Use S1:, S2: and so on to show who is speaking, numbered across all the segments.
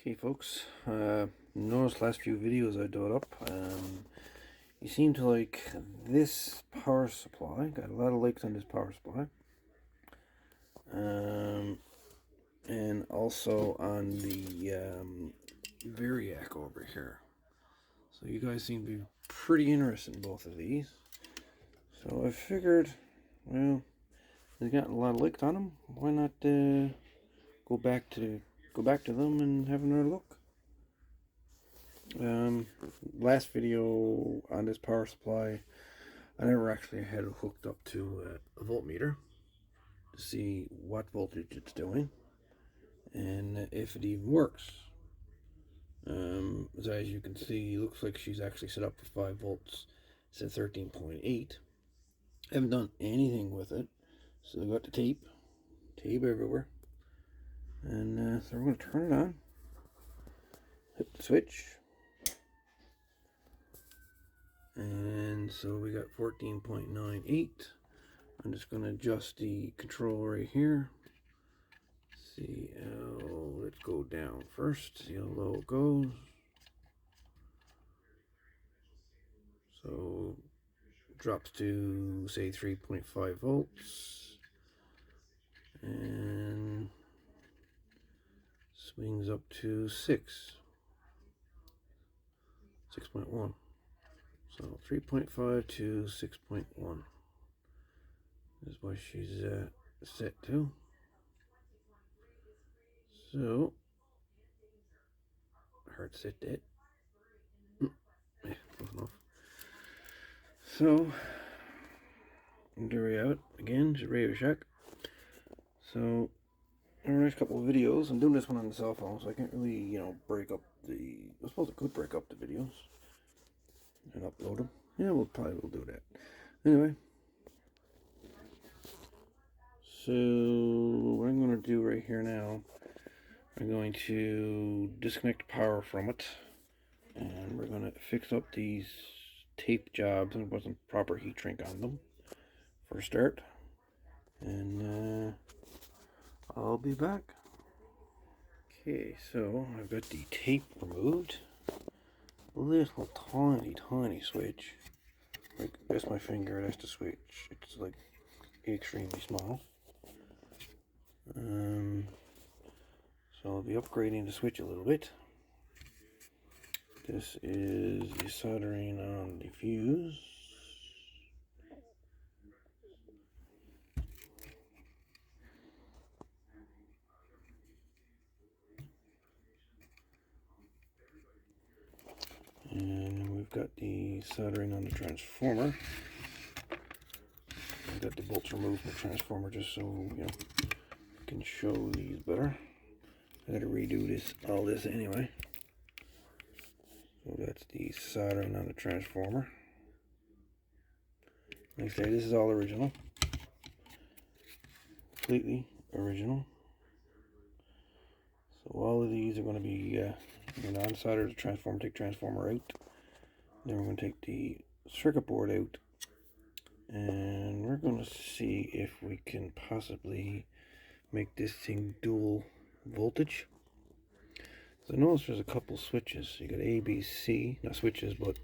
S1: Okay, folks, noticed last few videos I did up, you seem to like this power supply. Got a lot of likes on this power supply. And also on the Variac over here. So you guys seem to be pretty interested in both of these. So I figured, well, they've got a lot of likes on them. Why not go back to them and have another look? Last video on this power supply, I never actually had it hooked up to a voltmeter to see what voltage it's doing and if it even works. So as you can see, it looks like she's actually set up for 5 volts. It's at 13.8. I haven't done anything with it, so I got the tape everywhere, and so we're going to turn it on, hit the switch. And so we got 14.98. I'm just going to adjust the control right here. See how, let's go down first, see how low it goes. So drops to say 3.5 volts and swings up to 6.1. So 3.5 to 6.1 is what she's set to. So, hard set that. Yeah, close enough. So, there we have it. Again, it's Radio Shack. So, in the next couple of videos, I'm doing this one on the cell phone, so I can't really, break up the. I suppose I could break up the videos and upload them. Yeah, we'll probably do that. Anyway. So, what I'm going to do right here now, I'm going to disconnect power from it, and we're going to fix up these tape jobs. There wasn't proper heat shrink on them for a start, and I'll be back. Okay, so I've got the tape removed. Little tiny switch. Like, that's my finger, that's the switch. It's like extremely small. So I'll be upgrading the switch a little bit. This is the soldering on the fuse. And we've got the soldering on the transformer. I've got the bolts removed from the transformer just so I can show these better. I gotta redo all this anyway. So that's the soldering on the transformer. Like I say, this is all original. Completely original. So all of these are going to be on-solder the transformer, take transformer out. Then we're going to take the circuit board out. And we're going to see if we can possibly make this thing dual voltage. So I notice there's a couple switches. You got A, B, C, not switches, but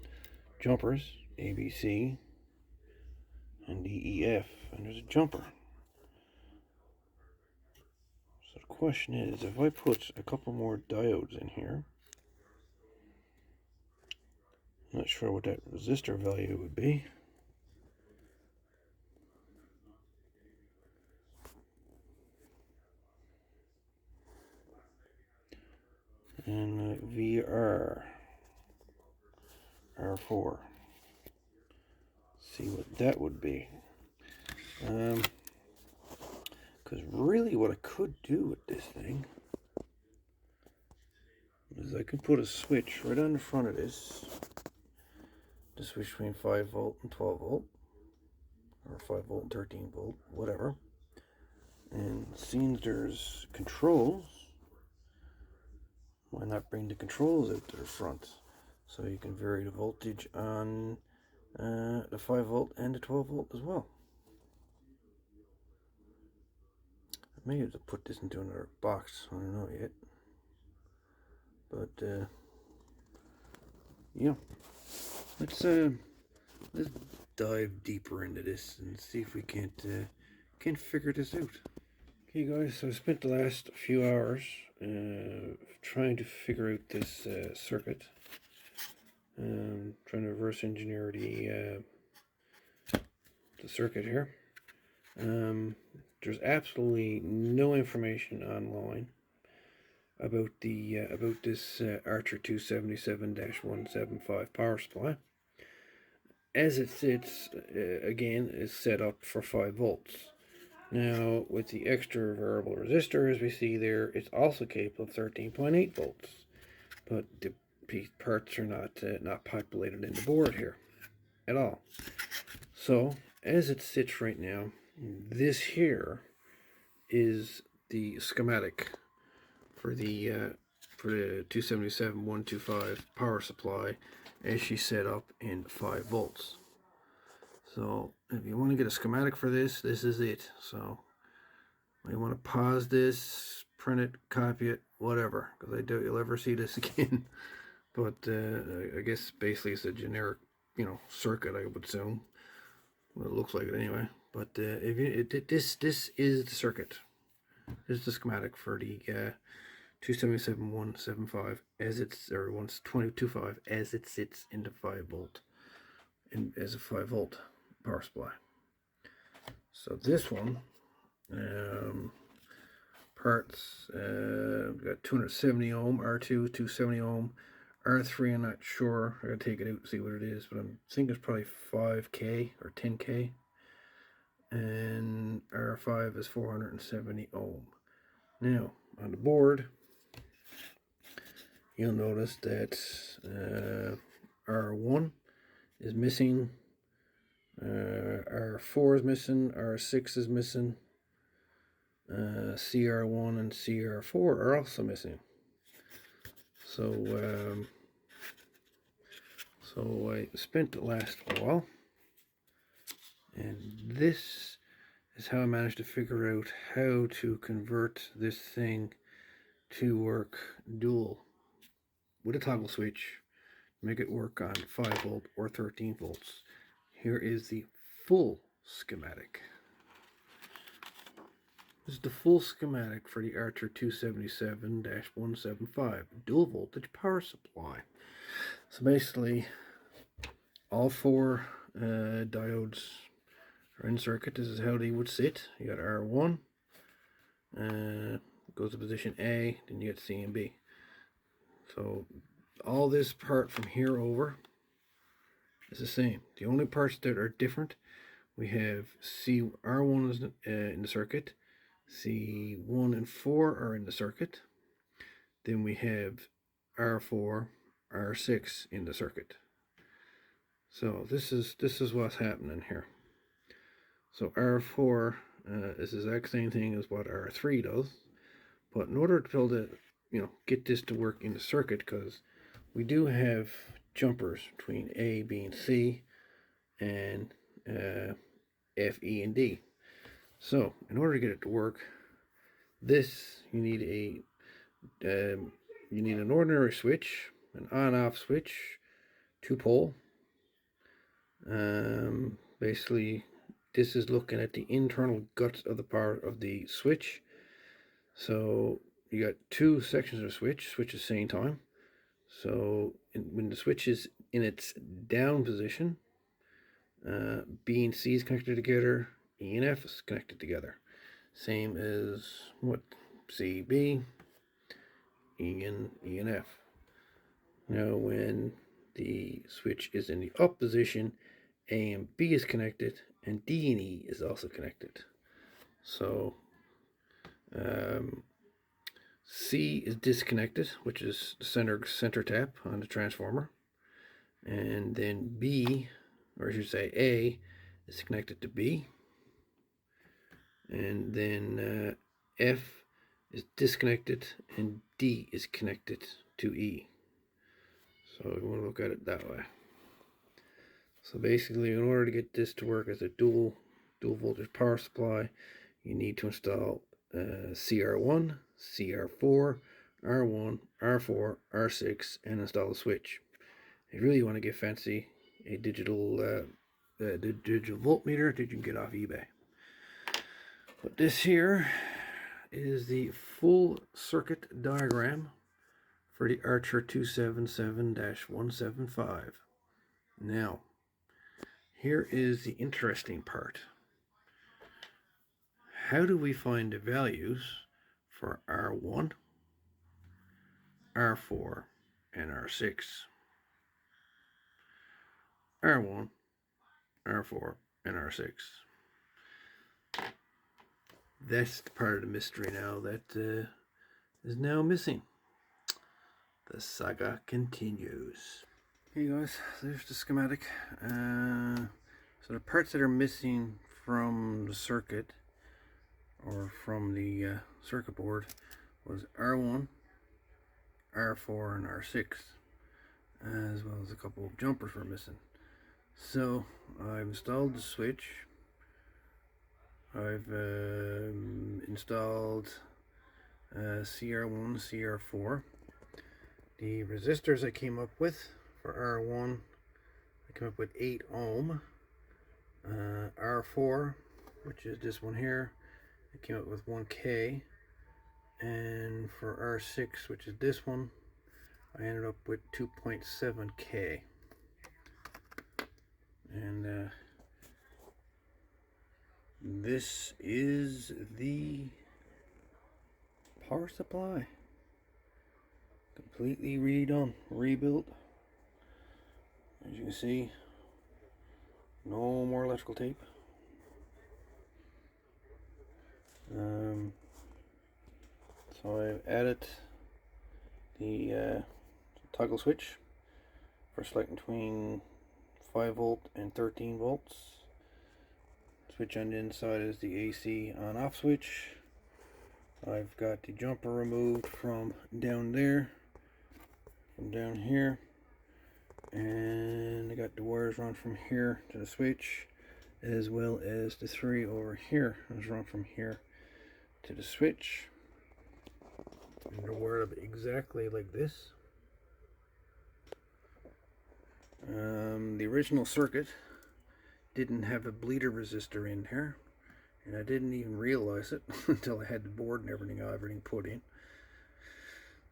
S1: jumpers, A, B, C, and D, E, F, and there's a jumper. So the question is, if I put a couple more diodes in here, I'm not sure what that resistor value would be. And VR R4. See what that would be. Because really what I could do with this thing is I could put a switch right on the front of this to switch between 5 volt and 12 volt, or 5 volt and 13 volt, whatever. And seeing there's controls, why not bring the controls out to the front so you can vary the voltage on the 5 volt and the 12 volt as well. I may have to put this into another box, I don't know yet. But yeah, let's dive deeper into this and see if we can't figure this out. Okay, guys, so I spent the last few hours trying to figure out this circuit. Trying to reverse engineer the circuit here. There's absolutely no information online about this Archer 277-175 power supply. As it sits, again, is set up for 5 volts. Now, with the extra variable resistor, as we see there, it's also capable of 13.8 volts. But the parts are not populated in the board here at all. So, as it sits right now, this here is the schematic for the 277-125 power supply as she's set up in 5 volts. So if you want to get a schematic for this, this is it. So you want to pause this, print it, copy it, whatever, because I doubt you'll ever see this again. But I guess basically it's a generic, circuit, I would assume. Well, it looks like it anyway. But this is the circuit. This is the schematic for the 277-175 as it's, or 122.5 as it sits into 5 volt, and as a 5 volt power supply. So this one, parts, we got 270 ohm R2, 270 ohm R3. I'm not sure. I gotta take it out and see what it is, but I think it's probably 5K or 10K. And R5 is 470 ohm. Now on the board, you'll notice that R1 is missing, R4 is missing, R6 is missing, CR1 and CR4 are also missing. So I spent the last while, and this is how I managed to figure out how to convert this thing to work dual with a toggle switch, make it work on 5 volt or 13 volts. Here is the full schematic. This is the full schematic for the Archer 277-175 dual voltage power supply. So basically, all 4 diodes are in circuit. This is how they would sit. You got R1, goes to position A, then you get C and B. So all this part from here over is the same. The only parts that are different, we have R1 is in the circuit, C1 and 4 are in the circuit. Then we have R4, R6 in the circuit. So this is what's happening here. So R4 is the exact same thing as what R3 does, but in order to be able to, get this to work in the circuit, because we do have jumpers between A, B, and C, and F, E, and D. So in order to get it to work, you need an ordinary switch, an on-off switch, 2-pole. Basically, this is looking at the internal guts of the power of the switch. So you got 2 sections of the switch at the same time. So when the switch is in its down position, B and C is connected together, E and F is connected together. Same as what C, B, E and F. Now when the switch is in the up position, A and B is connected, and D and E is also connected. So C is disconnected, which is the center tap on the transformer, and then B, or I should say A, is connected to B, and then F is disconnected, and D is connected to E. So we want to look at it that way. So basically, in order to get this to work as a dual voltage power supply, you need to install CR1, CR4, R1, R4, R6, and install a switch. If you really want to get fancy, a digital voltmeter that you can get off eBay. But this here is the full circuit diagram for the Archer 277-175. Now, here is the interesting part. How do we find the values for R1, R4, and R6? R1, R4, and R6. That's the part of the mystery now that is now missing. The saga continues. Hey guys, there's the schematic. So the parts that are missing from the circuit, or from the circuit board, was R1, R4, and R6, as well as a couple of jumpers were missing. So I've installed the switch. I've installed CR1, CR4. The resistors I came up with for R1, I came up with 8 ohm. R4, which is this one here, I came up with 1K. And for R6, which is this one, I ended up with 2.7K. And this is the power supply. Completely redone, rebuilt. As you can see, no more electrical tape. So I've added the toggle switch for selecting between 5 volt and 13 volts. Switch on the inside is the AC on off switch. I've got the jumper removed from down there, from down here, and I got the wires run from here to the switch, as well as the 3 over here is run from here to the switch. And they're wired up exactly like this. The original circuit didn't have a bleeder resistor in there, and I didn't even realize it until I had the board and everything put in.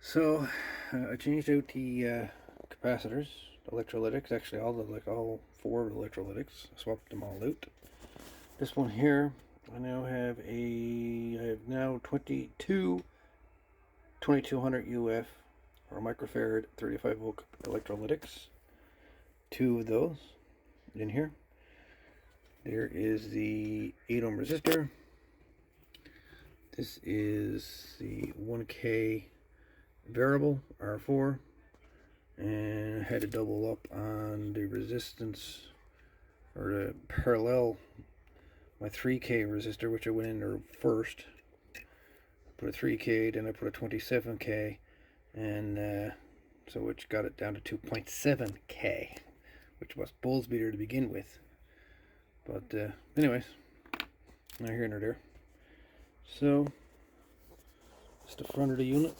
S1: So I changed out the capacitors, electrolytics, actually all 4 of the electrolytics. I swapped them all out. This one here, I have now 2200 UF or microfarad 35 volt electrolytics. 2 of those in here. There is the 8 ohm resistor. This is the 1K variable R4, and I had to double up on the resistance, or the parallel, my 3K resistor, which I went in there first. Put a 3K, then I put a 27K, and so which got it down to 2.7K, which was bulbs beater to begin with. But anyways, not here nor there. So it's the front of the unit.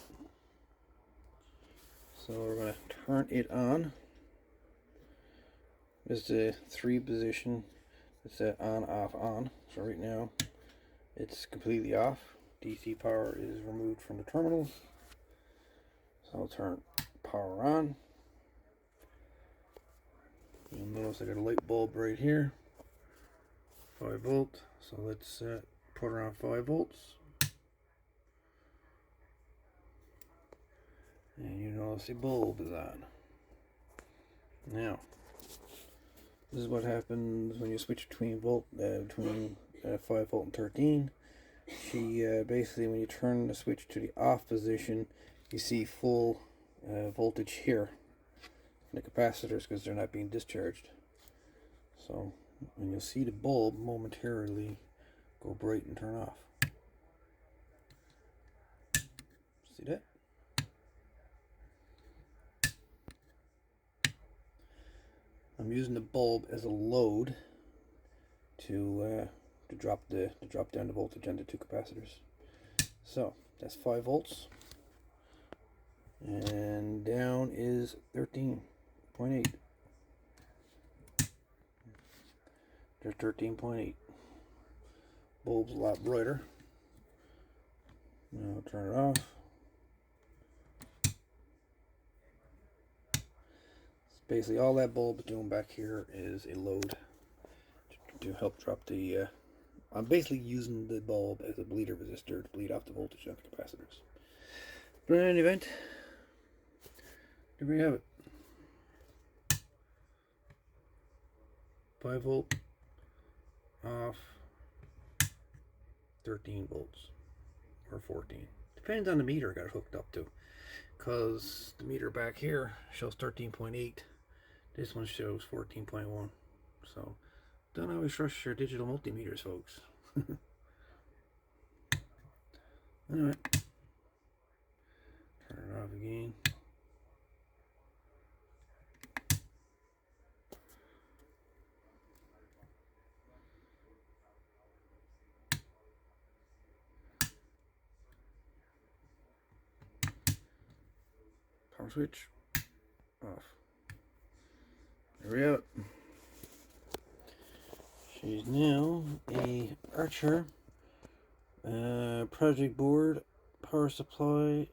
S1: So we're going to turn it on. This is the 3 position. It's on, off, on. So right now it's completely off. DC power is removed from the terminals. So I'll turn power on. You'll notice I got a light bulb right here. 5 volt. So let's put her on 5 volts. And you notice the bulb is on. Now, this is what happens when you switch between 5 volt and 13. She basically, when you turn the switch to the off position, you see full voltage here in the capacitors because they're not being discharged. So, and you'll see the bulb momentarily go bright and turn off. See that? I'm using the bulb as a load to drop down the voltage on the 2 capacitors. So that's 5 volts. And down is 13.8. There's 13.8. Bulb's a lot brighter. Now I'll turn it off. Basically all that bulb is doing back here is a load to help drop the I'm basically using the bulb as a bleeder resistor to bleed off the voltage on the capacitors. But in any event, there we have it. 5 volt off, 13 volts or 14. Depends on the meter I got it hooked up to, because the meter back here shows 13.8. This one shows 14.1. So don't always trust your digital multimeters, folks. Alright. Turn it off again. Power switch off. There we have it. She's now a Archer project board power supply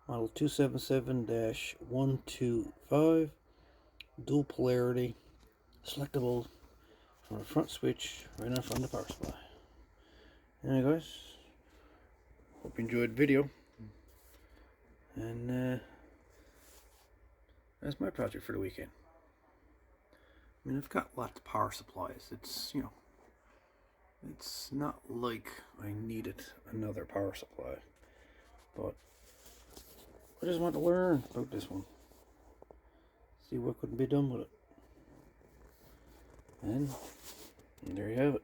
S1: model 277-125, dual polarity, selectable from the front switch right in front of the power supply. Anyway guys, hope you enjoyed the video, and that's my project for the weekend. I mean, I've got lots of power supplies. It's, you know, it's not like I needed another power supply, but I just want to learn about this one, see what could be done with it, and there you have it.